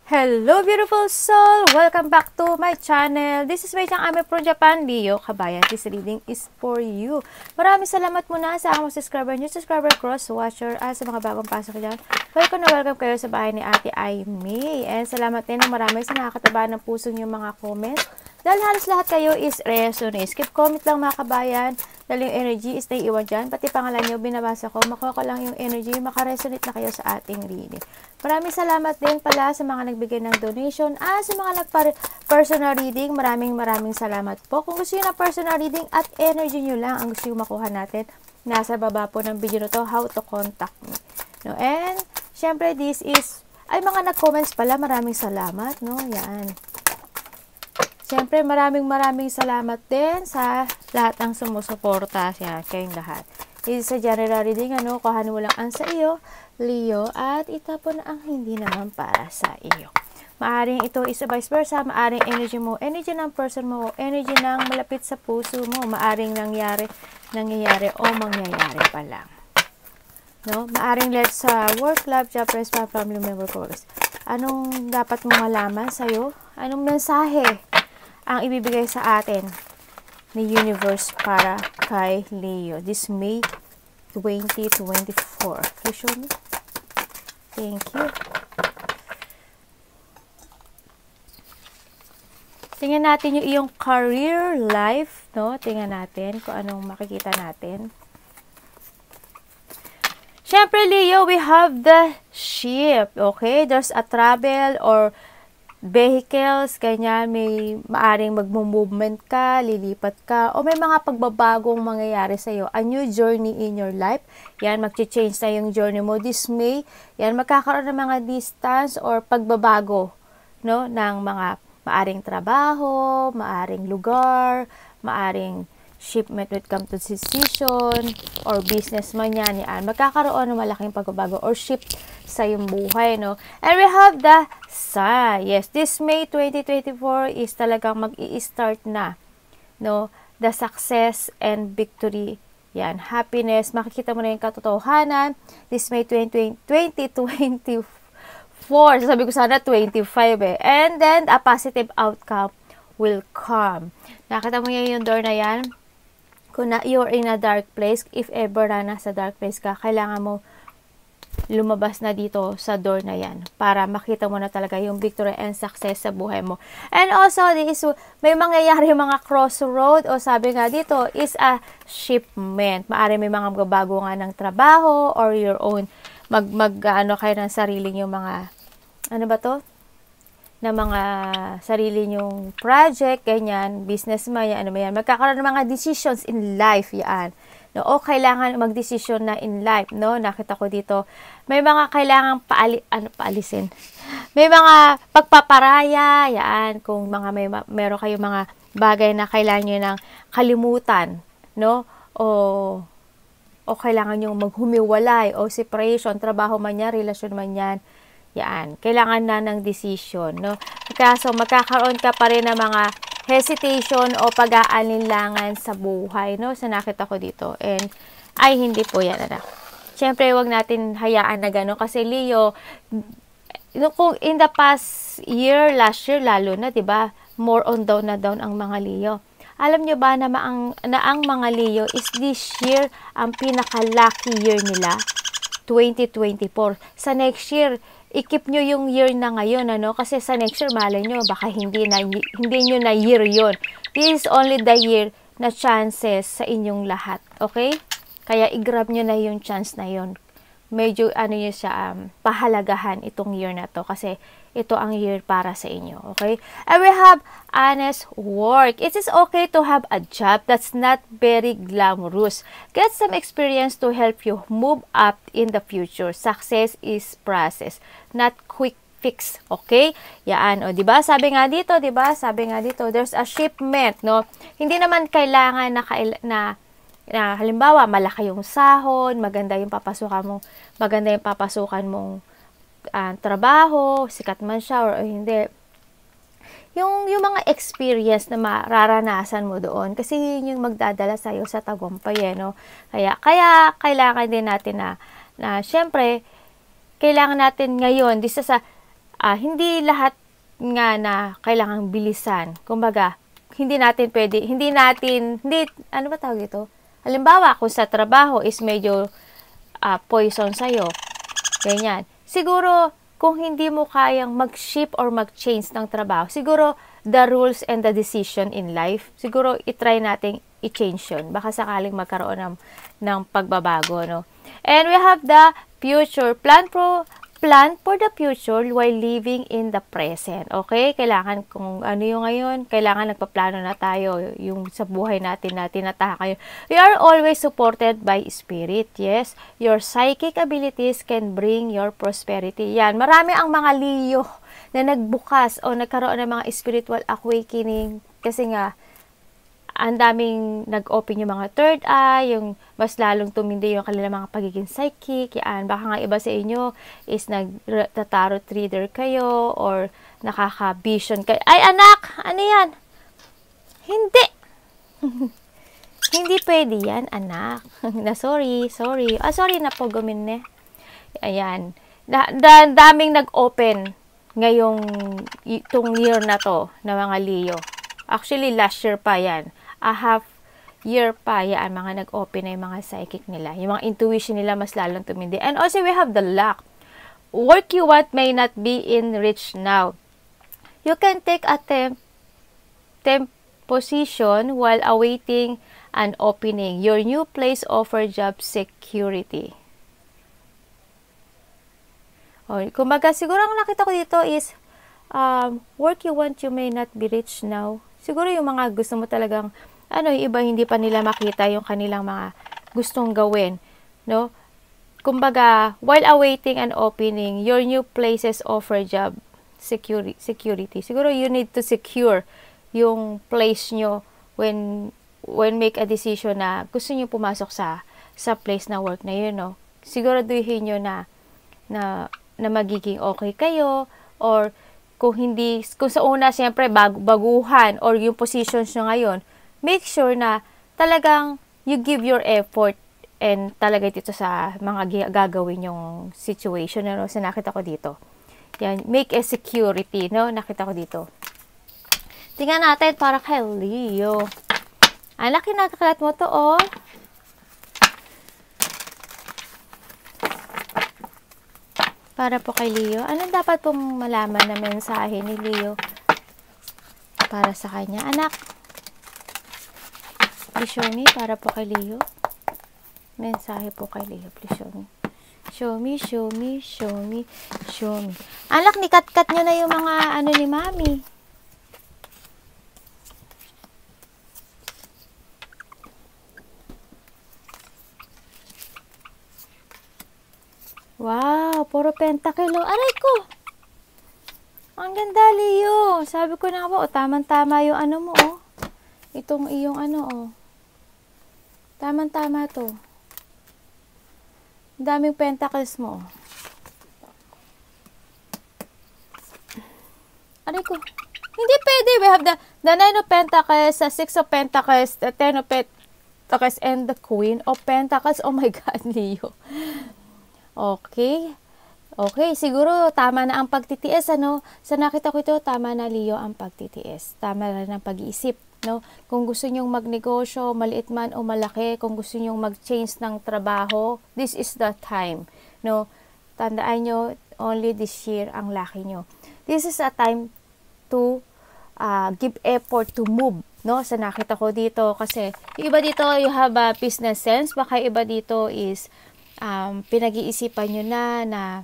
Hello beautiful soul! Welcome back to my channel. This is Wei Chang Ame from Japan. Leo, kabayan, this reading is for you. Maraming salamat muna sa mga subscriber, new subscriber, cross watcher, at sa mga bagong pasok dyan. Welcome na welcome kayo sa bahay ni Ate Aimee. And salamat din na marami sa nakakataba ng puso yung mga comments. Dahil halos lahat kayo is resonate. Skip comment lang mga kabayan. Dahil yung energy is naiiwan dyan. Pati pangalan nyo, binabasa ko. Makuha ko lang yung energy. Makaresonate na kayo sa ating reading. Maraming salamat din pala sa mga nagbigay ng donation. Sa mga nagpa-personal reading, maraming salamat po. Kung gusto nyo na personal reading at energy nyo lang ang gusto nyo makuha natin, nasa baba po ng video na to, how to contact me. No? And, syempre, this is, ay mga nag-comments pala, maraming salamat. No? Yan. Siyempre, maraming salamat din sa lahat ng sumusuporta. Yan, kayong lahat. This is a general reading, kuhanin mo lang ang sa iyo, Leo, at itapon ang hindi naman para sa iyo. Maaring ito is a vice versa, maaring energy mo, energy ng person mo, energy ng malapit sa puso mo, maaring nangyayari o mangyayari pa lang. No? Maaring let's sa work, love, job, friends, family member, course. Anong dapat mong malaman sa'yo? Anong mensahe ang ibibigay sa atin ni universe para kay Leo this May 2024? Can you show me? Thank you. Tingnan natin yung iyong career life, no? Tingnan natin kung anong makikita natin. Syempre, Leo, we have the ship, okay? There's a travel or vehicles, ganyan, may maaring magmo-movement ka, lilipat ka, o may mga pagbabagong mangyayari sa'yo. A new journey in your life. Yan, mag-change na yung journey mo this May. Yan, magkakaroon ng mga distance or pagbabago, no, ng mga maaring trabaho, maaring lugar, maaring shipment when it comes to decision, or business man yan. Yan, magkakaroon ng malaking pagbabago or shift sa iyong buhay, no? And we have the Sun. Yes, this May 2024 is talagang mag-i-start na, no? The success and victory. Yan, happiness. Makikita mo na yung katotohanan. This May 2024. Sabi ko sana 25 eh. And then, a positive outcome will come. Nakita mo yung door na yan? Kung you're in a dark place, if ever na nasa dark place ka, kailangan mo lumabas na dito sa door na yan para makita mo na talaga yung victory and success sa buhay mo. And also, may mangyayari mga crossroad o sabi nga dito is a shipment. Maari may mga magbabago nga ng trabaho or your own ano kayo ng sarili yung mga ano ba to? Na mga sarili nyong project, ganyan, business man yan, ano ba yan. Magkakaroon ng mga decisions in life, yan. No, o kailangan mag-decision na in life, no? Nakita ko dito, may mga kailangang paalisin. May mga pagpaparaya, yan, kung mga meron kayong mga bagay na kailangan nyo ng kalimutan, no? O kailangan nyo maghumiwalay, o separation, trabaho man yan, relasyon man yan, yan, kailangan na ng decision, no? So, magkakaroon ka pa rin ng mga hesitation o pag-aalinlangan sa buhay, no? Sa nakita ko dito. And, ay, hindi po yan, anak. Siyempre, wag natin hayaan na gano'n. Kasi, Leo, kung in the past year, last year, lalo na, diba? More on down na down ang mga Leo. Alam nyo ba na ang mga Leo is this year ang pinaka-lucky year nila? 2024. Sa next year, i-keep nyo yung year na ngayon, ano? Kasi sa next year, malay nyo, baka hindi nyo na year yon. This is only the year na chances sa inyong lahat, okay? Kaya i-grab nyo na yung chance na yon. Medyo, nyo siya, pahalagahan itong year na to. Kasi ito ang year para sa inyo, okay? And we have honest work. It is okay to have a job that's not very glamorous. Get some experience to help you move up in the future. Success is process, not quick fix, okay? Yan, o, diba? Sabi nga dito, there's a shipment, no? Hindi naman kailangan na halimbawa, malaki yung sahod, maganda yung papasukan mong trabaho, sikat man siya or hindi. Yung mga experience na mararanasan mo doon, kasi yun yung magdadala sa'yo sa tagumpay, no? Kaya kailangan din natin na syempre, kailangan natin ngayon, hindi lahat nga na kailangang bilisan. Kumbaga, hindi, ano ba tawag ito? Halimbawa, kung sa trabaho is medyo poison sa'yo, ganyan. Siguro, kung hindi mo kayang mag-shift or mag-change ng trabaho, siguro, the rules and the decision in life, siguro, itry nating i-change yun. Baka sakaling magkaroon ng pagbabago, no? And we have the future. Plan for the future while living in the present. Okay? Kailangan kung ano yung ngayon, kailangan nagpaplano na tayo yung sa buhay natin na tinatahak. We are always supported by Spirit. Yes? Your psychic abilities can bring your prosperity. Yan. Marami ang mga Leo na nagbukas o nagkaroon ng mga spiritual awakening kasi nga ang daming nag-open yung mga third eye, yung mas lalong tumindi yung kanilang mga pagiging psychic. Yan, baka nga iba sa inyo is nag-tarot reader kayo or nakaka-vision kayo. Ay anak, ano yan? Hindi. Hindi pwede yan, anak. Sorry. Sorry na po, gumine. Ayan. Daming nag-open ngayong itong year na to na mga Leo. Actually, last year pa yan. A half year pa yan, mga nag-open na yung mga psychic nila. Yung mga intuition nila mas lalong tumindi. And also, we have the luck. Work you want may not be in reach now. You can take a temp position while awaiting an opening. Your new place offer job security. O, kumbaga, siguro ang nakita ko dito is, work you want you may not be rich now. Siguro yung mga gusto mo talagang, yung iba hindi pa nila makita yung kanilang mga gustong gawin, no? Kumbaga, while awaiting an opening, your new places offer job security. Siguro you need to secure yung place nyo when make a decision na gusto nyo pumasok sa place na work na yun, no? Siguraduhin nyo na magiging okay kayo, or kung sa una, siyempre, baguhan, or yung positions nyo ngayon, make sure na talagang you give your effort and talaga dito sa mga gagawin yung situation, no? So, nakita ko dito. Yan, make a security, no? Nakita ko dito. Tingnan natin para kay Leo. Ang laki nakakalat mo to, oh. Para po kay Leo. Ano dapat pong malaman na mensahe ni Leo para sa kanya? Anak, please show me. Para po kay Leo. Mensahe po kay Leo. Please show me. Show me. Anak, nikat-kat nyo na yung mga ano ni Mami. Wow, puro pentakilo. Aray ko! Ang ganda, Leo. Sabi ko na ba, tamang-tama yung ano mo, oh. Itong iyong ano, oh. Tamang-tama to. Daming pentacles mo, oh. Aray ko. Hindi pwede. We have the 9 of Pentacles, the 6 of Pentacles, the 10 of Pentacles, and the Queen of Pentacles. Oh my God, Leo. Okay. Okay, siguro tama na ang pagtitiis, ano? Sa nakita ko ito, tama na, Leo, ang pagtitiis. Tama na ang pag-iisip, no? Kung gusto nyong magnegosyo, maliit man o malaki, kung gusto nyong mag-change ng trabaho, this is the time, no? Tandaan nyo, only this year ang laki nyo. This is a time to give effort to move, no? Sa nakita ko dito, kasi iba dito, you have a business sense, baka iba dito is pinag-iisipan nyo na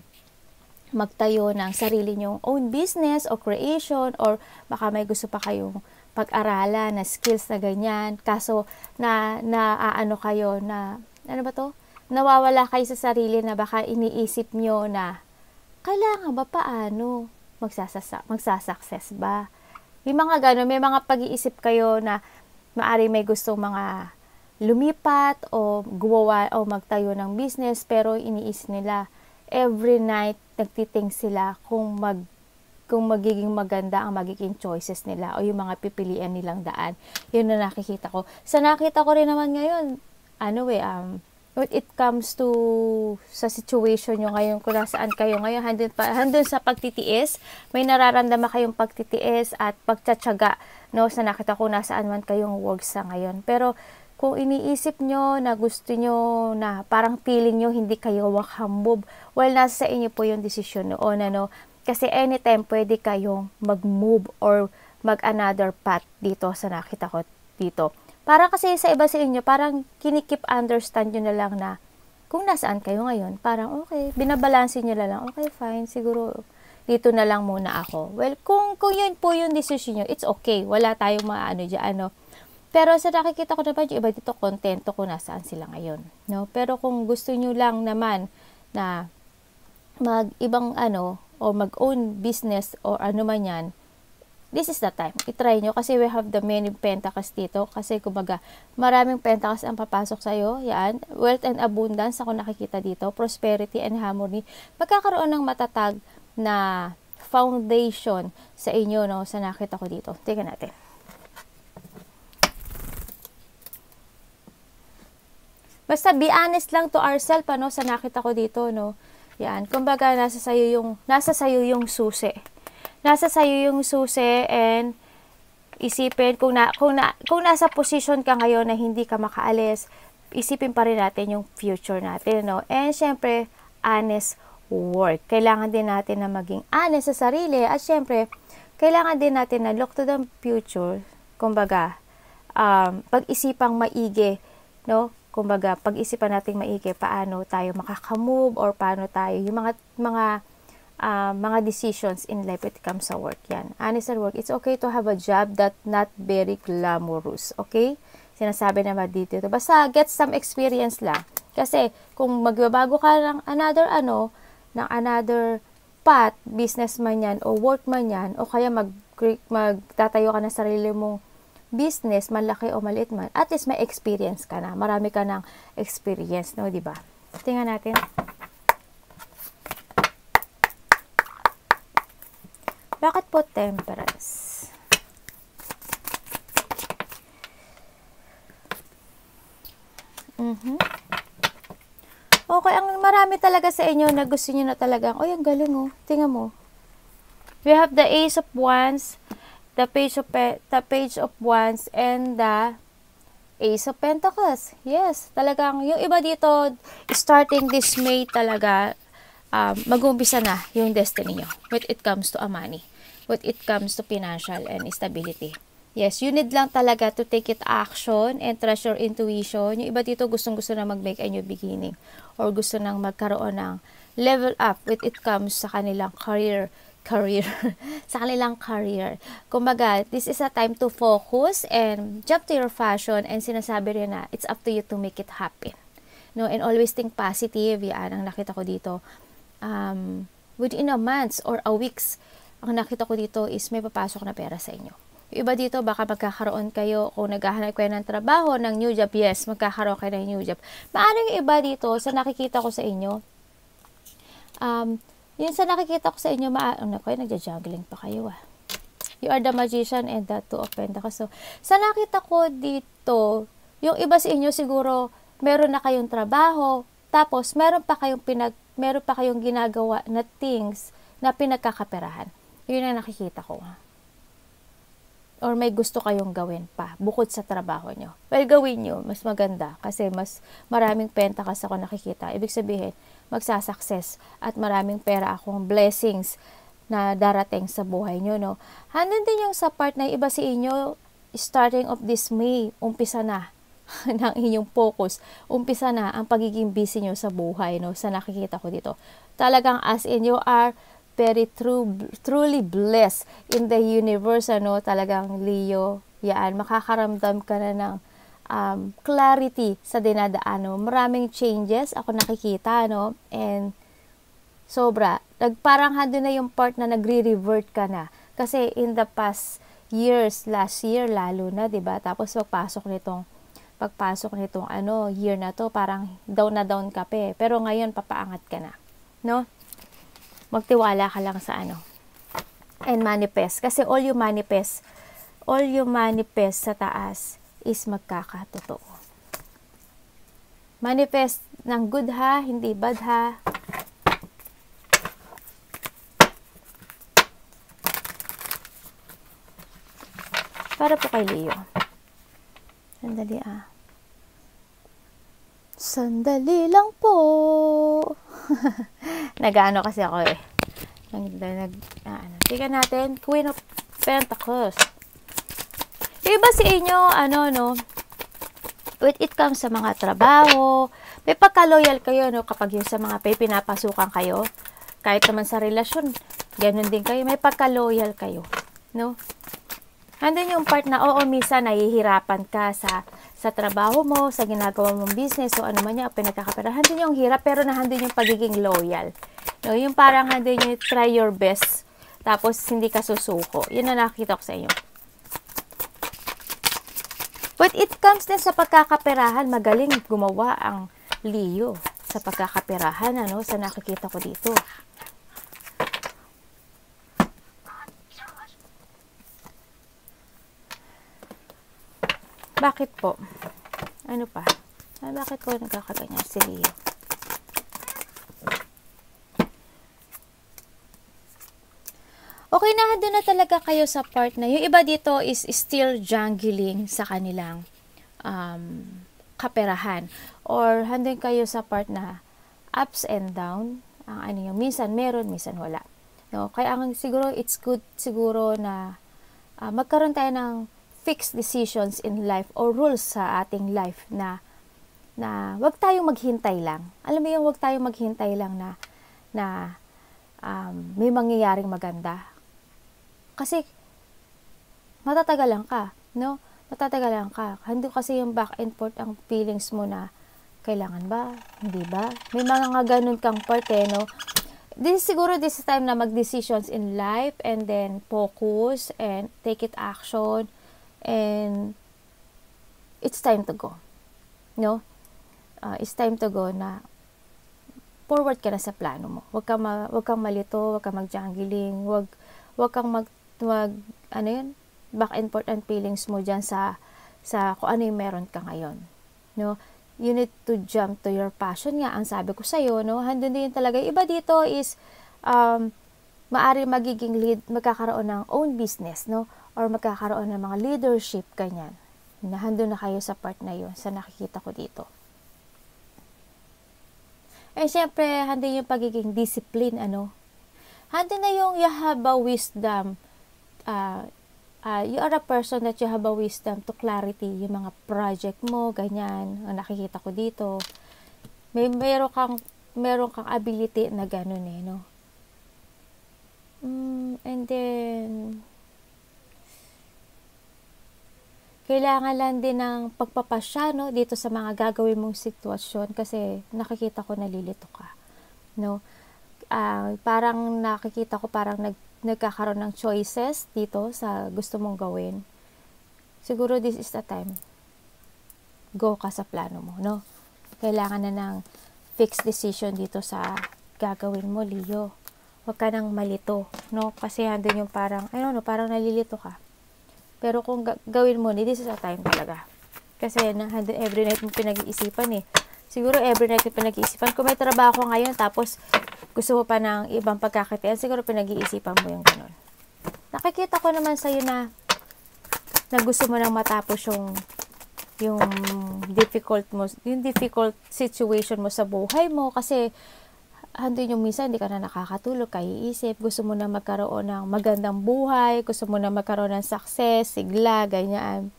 magtayo ng sarili nyong own business o creation, or baka may gusto pa kayong pag-aralan na skills na ganyan, kaso ano kayo na, ano ba to? Nawawala kayo sa sarili na baka iniisip nyo na kailangan ba paano? Magsasuccess ba? May mga gano'n, may mga pag-iisip kayo na maari may gustong mga lumipat o gumawa o magtayo ng business, pero iniisip nila every night nagtiting sila kung magiging maganda ang magiging choices nila o yung mga pipilian nilang daan. Yun na nakikita ko. Sa nakita ko rin naman ngayon, when it comes to sa situation nyo ngayon, kung nasaan kayo ngayon, handun sa pagtitiis, may nararamdaman kayong pagtitiis at pagtsatsaga, no, sa nakita ko nasaan man kayong work sa ngayon. Pero, kung iniisip nyo na gusto nyo na parang feeling nyo hindi kayo wakambog, well, nasa sa inyo po yung desisyon noon, ano, kasi anytime pwede kayong mag-move or mag-another path dito sa nakita ko dito. Para kasi sa iba sa inyo, parang kinikip understand nyo na lang na kung nasaan kayo ngayon, parang okay, binabalansin nyo na lang, okay, fine, siguro dito na lang muna ako. Well, kung yun po yung decision nyo, it's okay, wala tayong maano dyan, ano. Pero sa nakikita ko naman, yung iba dito, kontento kung nasaan sila ngayon, no? Pero kung gusto nyo lang naman na mag-ibang ano, o mag-own business, or ano man yan, this is the time. I-try nyo kasi we have the many pentacles dito. Kasi kumbaga, maraming pentacles ang papasok sa'yo. Yan. Wealth and abundance ako nakikita dito. Prosperity and harmony. Magkakaroon ng matatag na foundation sa inyo, no? Sa nakita ko dito. Tingnan natin. Basta be honest lang to ourselves, ano? Sa nakita ko dito, no? Yan. Kumbaga, nasa sayo yung susi. Nasa sayo yung susi, and isipin kung nasa position ka ngayon na hindi ka makaalis, isipin pa rin natin yung future natin, no? And syempre, honest work. Kailangan din natin na maging honest sa sarili, at syempre, kailangan din natin na look to the future. Kumbaga, pag-isipang maigi, no? Kumbaga, pag-isipan natin maigi paano tayo makakamove, or paano tayo yung mga decisions in life when it comes sa work. Yan. Honest at work. It's okay to have a job that not very glamorous. Okay? Sinasabi naman dito. Basta get some experience lang. Kasi kung magbabago ka ng another path, business man yan, o work man yan, o kaya magtatayo ka ng sarili mong business, malaki o maliit man, at least may experience ka na. Marami ka ng experience, no? Diba? Tingnan natin. Bakit po temperance? Okay, ang marami talaga sa inyo na gusto niyo na talagang, oh, ang galing, oh. Tingnan mo. We have the Ace of Wands, the Page of Wands, and the Ace of Pentacles. Yes, talagang, yung iba dito, starting this May talaga, mag-umpisa na yung destiny nyo when it comes to money, when it comes to financial and stability. Yes, you need lang talaga to take it action and trust your intuition. Yung iba dito gustong-gusto na mag-make a new beginning, or gusto nang magkaroon ng level up when it comes sa kanilang career sa kanilang career. Kumbaga, this is a time to focus and jump to your fashion, and sinasabi rin na it's up to you to make it happen. No, and always think positive. Yan ang nakita ko dito. Within a month or a weeks, ang nakita ko dito is may papasok na pera sa inyo. Yung iba dito, baka magkakaroon kayo, kung naghahanap kayo ng trabaho, ng new job, yes, magkakaroon kayo ng new job. Paano yung iba dito, sa nakikita ko sa inyo, yun sa nakikita ko sa inyo, nagja-juggling pa kayo, ah. You are the magician and the two of pentacles. So, sa nakita ko dito, yung iba sa inyo siguro, meron na kayong trabaho, tapos meron pa kayong ginagawa na things na pinagkakaperahan. Yun ang nakikita ko, ha. Or may gusto kayong gawin pa, bukod sa trabaho nyo. Well, gawin nyo, mas maganda, kasi mas maraming pentacles ako nakikita. Ibig sabihin, magsasucess, at maraming pera akong blessings na darating sa buhay nyo, no? Handun din yung sa part na iba sa inyo, starting of this May, umpisa na ng inyong focus, umpisa na ang pagiging busy nyo sa buhay, no? Sa nakikita ko dito. Talagang as in, you are very truly blessed in the universe, ano? Talagang Leo, yan, makakaramdam ka na ng clarity sa dinadaan, no? Maraming changes ako nakikita, no? And sobra, parang handun na yung part na nagre-revert ka na, kasi in the past years, last year lalo na, 'di ba? Tapos pagpasok nitong year na to, parang down na down ka pa, pero ngayon papaangat ka na, no? Magtiwala ka lang sa and manifest, kasi all you manifest sa taas is magkakatotoo. Manifest ng good ha, hindi bad ha. Para po kay Leo. Sandali Sandali lang po. Nag-ano kasi ako eh. Tingnan natin. Queen of Pentacles. Yung iba sa inyo, when it comes sa mga trabaho, may pagka-loyal kayo, no? Kapag yung sa mga pinapasukan kayo, kahit naman sa relasyon, ganun din kayo, may pagka-loyal kayo, no? Andun yung part na, minsan nahihirapan ka sa trabaho mo, sa ginagawa mong business, o ano man yung pinagkakapera. Andun yung hirap, pero nahandun yung pagiging loyal. No? Yung parang andun yung try your best, tapos hindi ka susuko. Yun na nakikita ko sa inyo. But it comes din sa pagkakaperahan, magaling gumawa ang Leo sa pagkakaperahan, sa nakikita ko dito. Bakit po? Ano pa? Bakit po nagkakaganyan si Leo? Okay na, doon na talaga kayo sa part na yung iba dito is still jungling sa kanilang kaperahan. Or handun kayo sa part na ups and down. Yung minsan meron, minsan wala. No? Kaya siguro it's good siguro na magkaroon tayo ng fixed decisions in life or rules sa ating life na wag tayong maghintay lang. Alam mo yung wag tayong maghintay lang na may mangyayaring maganda. Kasi matatagalan ka, no? Matatagalan ka. Hindi kasi yung back and forth ang feelings mo na kailangan ba? Hindi ba? May mga ganun kang part no? This is time na mag-decisions in life and then focus and take it action and it's time to go. No? It's time to go na forward ka na sa plano mo. Huwag kang malito, huwag kang mag-jungling, huwag kang back and forth and feelings mo dyan sa kung ano yung meron ka ngayon. No? You need to jump to your passion nga, ang sabi ko sa'yo, no? Handun din talaga. Iba dito is, maari magiging lead, magkakaroon ng own business, no? Or magkakaroon ng mga leadership, ganyan. Handun na kayo sa part na yun, sa nakikita ko dito. Eh, syempre, handun yung pagiging discipline, handun na yung you have a wisdom, you are a person that you have a wisdom to clarity yung mga project mo, ganyan, ang nakikita ko dito. Meron kang ability na ganun no? And then, kailangan lang din ng pagpapasya, no? Dito sa mga gagawin mong sitwasyon kasi nakikita ko nalilito ka, no? Parang nakikita ko parang nagkakaroon ng choices dito sa gusto mong gawin. Siguro this is the time. Go ka sa plano mo, no? Kailangan na ng fixed decision dito sa gagawin mo, Leo. Huwag ka nang malito, no? Kasi andun yung parang, parang nalilito ka. Pero kung gawin mo, this is the time talaga. Kasi every night mo pinag-iisipan Siguro every night mo pinag-iisipan. Kung may trabaho ko ngayon, tapos gusto mo pa ng ibang pagkakatian, siguro pinag-iisipan mo yung ganun. Nakikita ko naman sa'yo na gusto mo nang matapos yung difficult situation mo sa buhay mo kasi handun yung minsan hindi ka na nakakatulog, kaiisip, gusto mo na magkaroon ng magandang buhay, gusto mo na magkaroon ng success, sigla, ganyan.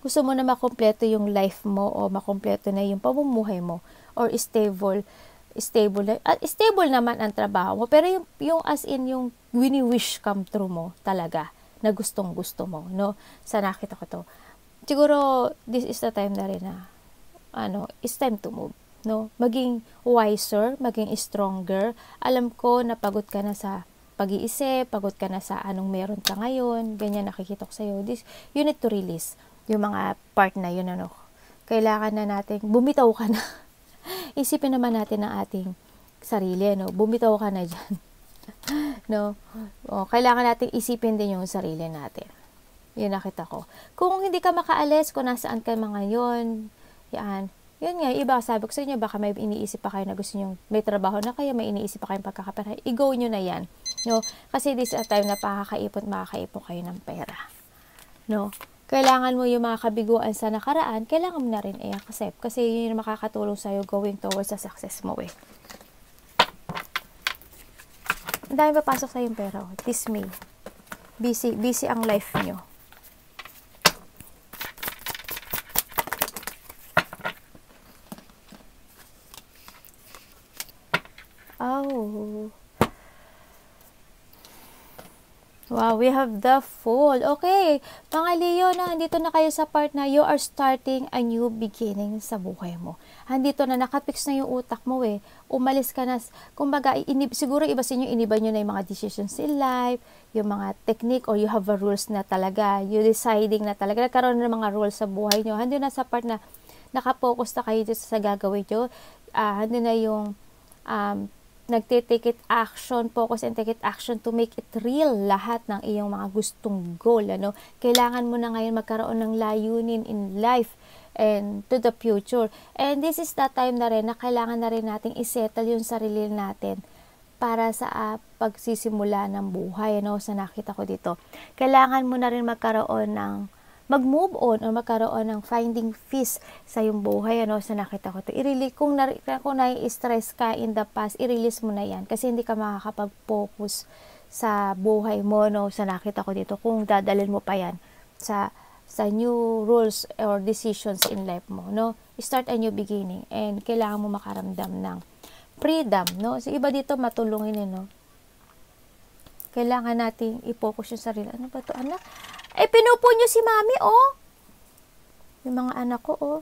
Gusto mo na makompleto yung life mo o makompleto na yung pamumuhay mo or stable naman ang trabaho mo, pero yung as in yung wini-wish come true mo talaga na gustong-gusto mo, no? Sa nakita ko to. Siguro this is the time na rin na it's time to move, no? Maging wiser, maging stronger. Alam ko na pagod ka na sa pag-iisip, pagod ka na sa anong meron ka ngayon, ganyan nakikita ko sa'yo. You need to release yung mga part na yun, Kailangan na natin, bumitaw ka na. Isipin naman natin ang ating sarili, no? Bumitaw ka na dyan. No? Kailangan natin isipin din yung sarili natin. Yun nakita ko. Kung hindi ka makaalis, kung nasaan ka mga ngayon, yan, Yun nga, iba, sabi ko sa inyo, baka may iniisip pa kayo na gusto nyo, may trabaho na kayo, may iniisip pa kayong pagkakapera, i-go nyo na yan. No? Kasi this is a time na makakaipon kayo ng pera. No? Kailangan mo yung mga kabiguan sa nakaraan, kailangan mo na rin i-accept. Kasi yun yung makakatulong sa'yo going towards sa success mo eh. Ang dami papasok sa yung pera. This May. Busy ang life nyo. Oh. Wow, we have the Fool. Okay, mga Leo, na andito na kayo sa part na you are starting a new beginning sa buhay mo. Andito na, nakapix na yung utak mo eh. Umalis ka na, kumbaga, siguro iba sa inyo, iniba nyo na yung mga decisions in life, yung mga technique, or you have a rules na talaga, you deciding na talaga, nagkaroon ng mga rules sa buhay nyo. Andito na sa part na nakapokus na kayo dito sa gagawin nyo. Andito na yung nagte-take it action, focus and take it action to make it real lahat ng iyong mga gustong goal. Ano? Kailangan mo na ngayon magkaroon ng layunin in life and to the future. And this is that time na rin na kailangan na rin nating isettle yung sarili natin para sa pagsisimula ng buhay. Ano? Sa nakita ko dito. Kailangan mo na rin magkaroon ng mag-move on o magkaroon ng finding peace sa iyong buhay. Ano, sa nakita ko ito. Kung nai-stress ka in the past, i-release mo na yan. Kasi hindi ka makakapag-focus sa buhay mo. No, sa nakita ko dito. Kung dadalhin mo pa yan sa new rules or decisions in life mo. No? Start a new beginning. And kailangan mo makaramdam ng freedom. No? So, iba dito matulungin. No? Kailangan nating i-focus yung sarili. Ano ba ito, anak? Pinupo nyo si mami, oh. Yung mga anak ko, oh.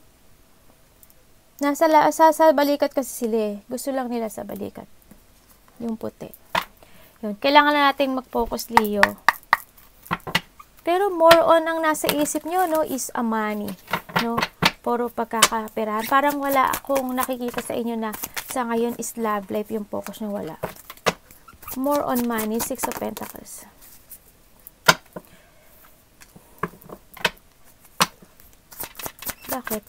Sa balikat kasi sila eh. Gusto lang nila sa balikat. Yung puti. Yun. Kailangan na nating mag-focus, Leo. Pero more on ang nasa isip nyo, no, is a money. No? Puro pagkakaperahan. Parang wala akong nakikita sa inyo na sa ngayon is love life yung focus nyo, wala. More on money, 6 of Pentacles. Bakit?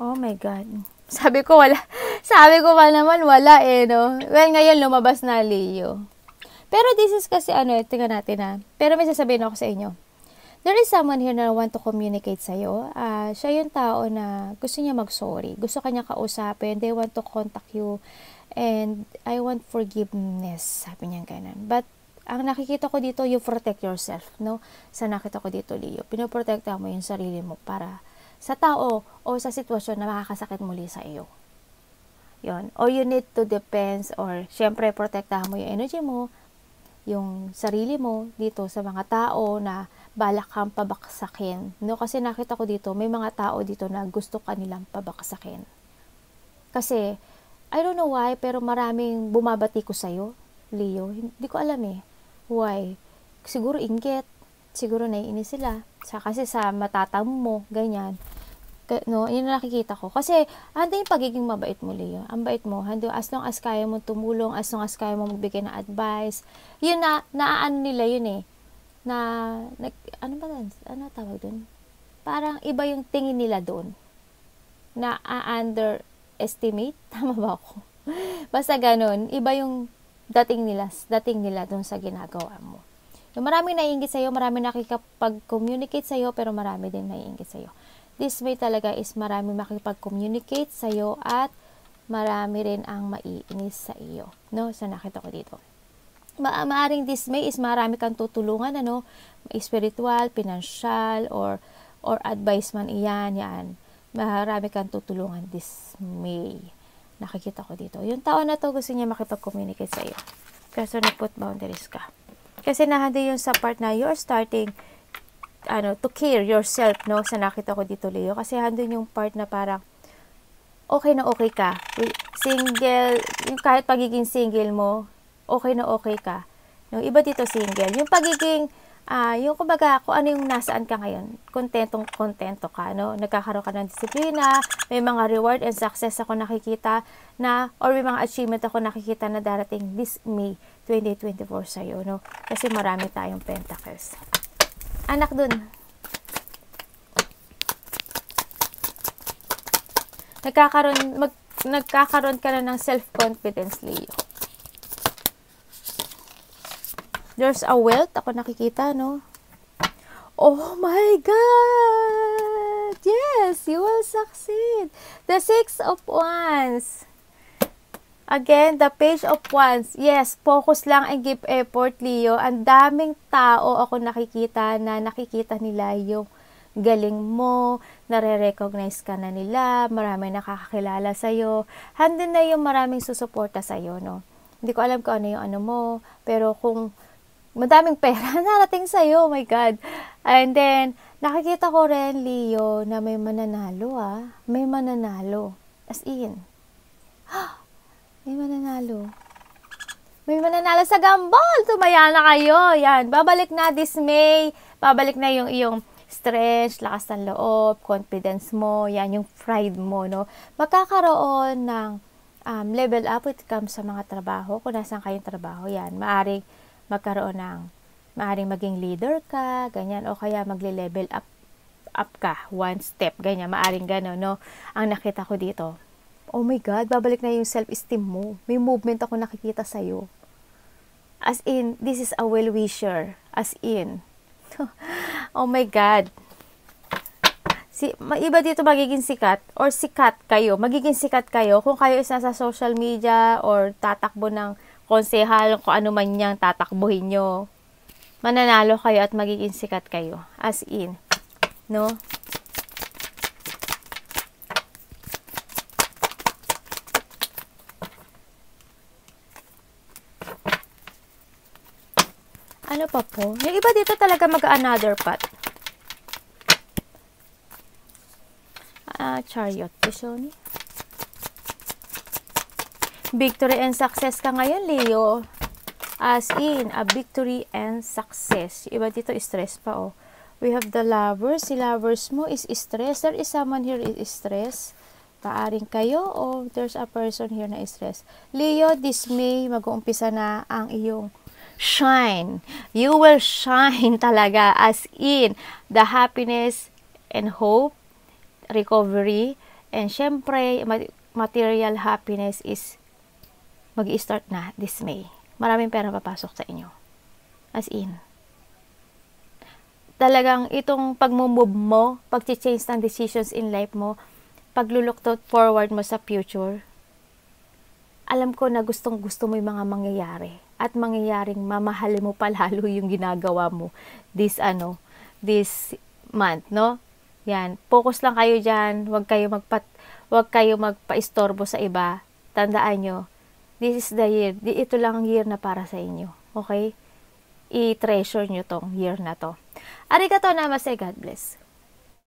Oh my God. Sabi ko wala. Sabi ko pa naman wala eh, no? Well, ngayon lumabas na, Leo. Pero this is kasi tingnan natin ha. Pero may sasabihin ako sa inyo. There is someone here na want to communicate sa'yo. Siya yung tao na gusto niya mag-sorry. Gusto kanya kausapin. They want to contact you. And I want forgiveness. Sabi niya ganun. But, ang nakikita ko dito, you protect yourself. No? Sa nakita ko dito, Leo. Pinoprotekta mo yung sarili mo para sa tao o sa sitwasyon na makakasakit muli sa iyo. Yun. Or you need to depend or syempre, protektahan mo yung energy mo, yung sarili mo dito sa mga tao na balak kang pabaksakin. No? Kasi nakita ko dito, may mga tao dito na gusto kanilang pabaksakin. Kasi, I don't know why, pero maraming bumabati ko sa'yo, Leo. Hindi ko alam eh. Why? Siguro inggit. Siguro naiinis sila. Kasi sa matatang mo, ganyan. No, yun na nakikita ko. Kasi, handa yung pagiging mabait mo, Leo. Ang bait mo. Handa, as long as kaya mo tumulong, as long as kaya mo magbigay ng advice. Yun naano nila yun eh. Ano ba yan? Ano tawag dun? Parang iba yung tingin nila doon. Na underestimate? Tama ba ako? Basta ganun. Iba yung dating nila doon sa ginagawa mo. Yung maraming naiinggit sa'yo, maraming nakikipag-communicate sa'yo, pero marami din naiinggit sa'yo. This way talaga is marami makipag-communicate sa'yo at marami rin ang maiinis sa iyo. No? So, nakita ko dito. Maaring this May is marami kang tutulungan, spiritual, financial, or advice man iyan, yan. Marami kang tutulungan this May. Nakikita ko dito. Yung tao na to gusto niya makipag-communicate sa iyo. Kasi nag-put boundaries ka. Kasi nahandi yung sa part na you're starting to care yourself, no? Sa nakita ko dito, Leo. Kasi handun yung part na parang okay na okay ka. Single, yung kahit pagiging single mo, okay na okay ka. Yung iba dito single. Yung pagiging yung kumbaga, kung ano yung nasaan ka ngayon, kontento ka, no? Nagkakaroon ka ng disiplina, may mga reward and success ako nakikita na, or may mga achievement ako nakikita na darating this May 2024 sa'yo, no? Kasi marami tayong pentacles. Anak dun, nagkakaroon ka na ng self-confidence, Leo. There's a wealth, ako nakikita, no? Oh my God! Yes, you will succeed. The Six of Wands. Again, the Page of Wands. Yes, focus lang and give effort, Leo. Ang daming tao ako nakikita na nakikita nila yung galing mo, nare-recognize ka na nila, maraming nakakakilala sa'yo. Handin na yung maraming susuporta sa'yo, no? Hindi ko alam kung ano yung ano mo, pero kung madaming pera narating sa'yo, oh my God. And then, nakikita ko rin, Leo, na may mananalo, May mananalo. As in. May mananalo. May mananalo sa Gambol. Tumaya na kayo. Yan. Babalik na this May. Babalik na yung iyong stress, lakas ng loob, confidence mo. Yan, yung pride mo, no? Magkakaroon ng level up when it comes sa mga trabaho. Kung nasan kayong trabaho, yan. Maaring maaring maging leader ka, ganyan, o kaya magle-level up ka, one step, ganyan, maaring gano'n, no? Ang nakita ko dito, oh my God, babalik na yung self-esteem mo. May movement ako nakikita sa'yo. As in, this is a well-wisher. As in. Oh my God. Iba dito magiging sikat, or magiging sikat kayo, kung kayo is nasa social media, or tatakbo ng konsehal, kung ano man niyang tatakbuhin nyo, mananalo kayo at magiging sikat kayo. As in, no? Ano pa po? Yung iba dito talaga mag-another path. Chariot. Pisoni. Victory and success ka ngayon, Leo. As in, a victory and success. Iba dito, stress pa, oh. We have the lovers. Si lovers mo is stress. There is someone here is stress. Paaring kayo, o there's a person here na stress. Leo, this May, mag-uumpisa na ang iyong shine. You will shine talaga. As in, the happiness and hope, recovery, and syempre, material happiness is mag-i-start na this May. Maraming pera papasok sa inyo. As in. Talagang itong pag-move mo, pag-change ng decisions in life mo, pag-look forward mo sa future, alam ko na gustong-gusto mo yung mga mangyayari. At mangyayaring mamahalin mo palalo yung ginagawa mo this month, no? Yan. Focus lang kayo dyan. Huwag kayo magpa-istorbo sa iba. Tandaan nyo, this is the year. Ito lang ang year na para sa inyo. Okay? I-treasure nyo tong year na to. Arigato namaste. God bless.